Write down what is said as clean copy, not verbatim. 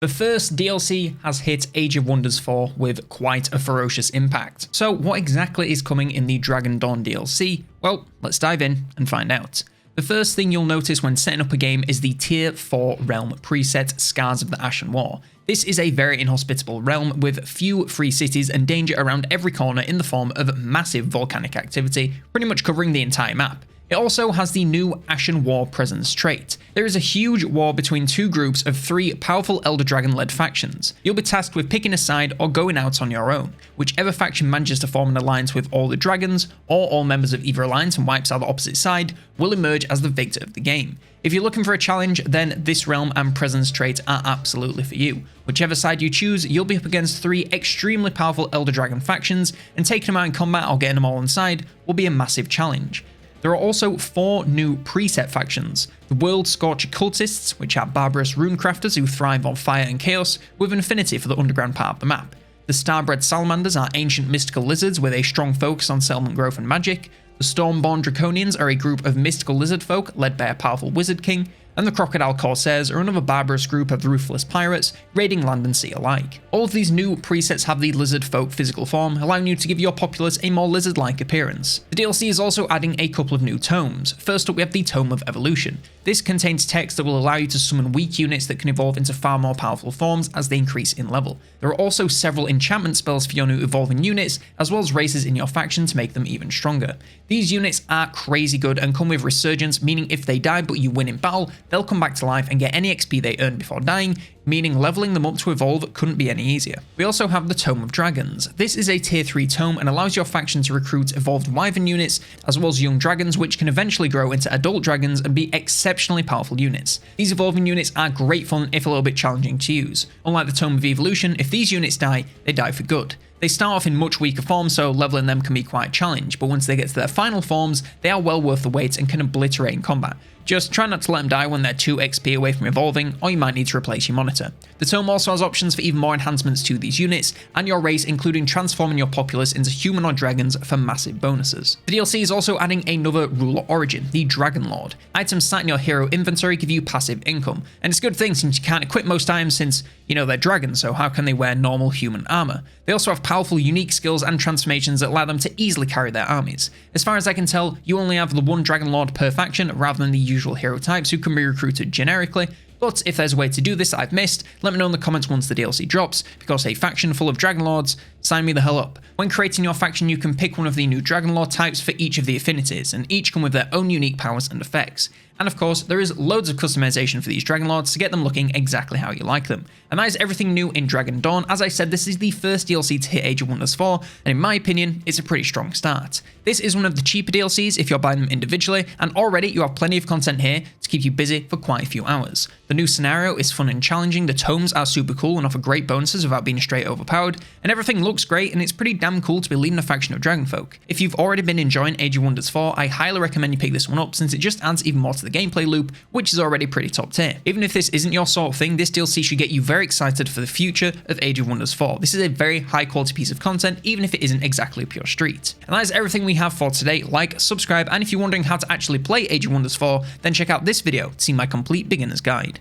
The first DLC has hit Age of Wonders 4 with quite a ferocious impact. So what exactly is coming in the Dragon Dawn DLC? Well, let's dive in and find out. The first thing you'll notice when setting up a game is the Tier 4 realm preset, Scars of the Ashen War. This is a very inhospitable realm with few free cities and danger around every corner in the form of massive volcanic activity, pretty much covering the entire map. It also has the new Ashen War presence trait. There is a huge war between two groups of three powerful Elder Dragon-led factions. You'll be tasked with picking a side or going out on your own. Whichever faction manages to form an alliance with all the dragons, or all members of either alliance and wipes out the opposite side, will emerge as the victor of the game. If you're looking for a challenge, then this realm and presence trait are absolutely for you. Whichever side you choose, you'll be up against three extremely powerful Elder Dragon factions, and taking them out in combat or getting them all inside will be a massive challenge. There are also 4 new preset factions: the World Scorcher Cultists, which are barbarous runecrafters who thrive on fire and chaos, with an affinity for the underground part of the map. The Starbred Salamanders are ancient mystical lizards with a strong focus on settlement growth and magic. The Stormborn Draconians are a group of mystical lizard folk led by a powerful wizard king. And the Crocodile Corsairs are another barbarous group of ruthless pirates, raiding land and sea alike. All of these new presets have the lizard folk physical form, allowing you to give your populace a more lizard-like appearance. The DLC is also adding a couple of new tomes. First up, we have the Tome of Evolution. This contains text that will allow you to summon weak units that can evolve into far more powerful forms as they increase in level. There are also several enchantment spells for your new evolving units, as well as races in your faction to make them even stronger. These units are crazy good and come with resurgence, meaning if they die but you win in battle, they'll come back to life and get any XP they earned before dying, meaning leveling them up to evolve couldn't be any easier. We also have the Tome of Dragons. This is a tier 3 tome and allows your faction to recruit evolved wyvern units, as well as young dragons which can eventually grow into adult dragons and be exceptionally powerful units. These evolving units are great fun if a little bit challenging to use. Unlike the Tome of Evolution, if these units die, they die for good. They start off in much weaker forms, so leveling them can be quite a challenge, but once they get to their final forms, they are well worth the wait and can obliterate in combat. Just try not to let them die when they're 2 XP away from evolving, or you might need to replace your monitor. The tome also has options for even more enhancements to these units and your race, including transforming your populace into human or dragons for massive bonuses. The DLC is also adding another ruler origin, the Dragon Lord. Items sat in your hero inventory give you passive income, and it's a good thing since you can't equip most items since, they're dragons, so how can they wear normal human armor? They also have powerful unique skills and transformations that allow them to easily carry their armies. As far as I can tell, you only have the one Dragon Lord per faction rather than the usual hero types who can be recruited generically, but if there's a way to do this that I've missed, let me know in the comments once the DLC drops, because a faction full of Dragon Lords, sign me the hell up. When creating your faction, you can pick one of the new Dragon Lord types for each of the affinities, and each come with their own unique powers and effects. And of course, there is loads of customization for these Dragon Lords to get them looking exactly how you like them. And that is everything new in Dragon Dawn. As I said, this is the first DLC to hit Age of Wonders 4, and in my opinion, it's a pretty strong start. This is one of the cheaper DLCs if you're buying them individually, and already you have plenty of content here to keep you busy for quite a few hours. The new scenario is fun and challenging, the tomes are super cool and offer great bonuses without being straight overpowered, and everything looks great and it's pretty damn cool to be leading a faction of dragonfolk. If you've already been enjoying Age of Wonders 4, I highly recommend you pick this one up since it just adds even more to the gameplay loop, which is already pretty top tier. Even if this isn't your sort of thing, this DLC should get you very excited for the future of Age of Wonders 4. This is a very high quality piece of content, even if it isn't exactly pure street. And that is everything we have for today. Like, subscribe, and if you're wondering how to actually play Age of Wonders 4, then check out this video to see my complete beginner's guide.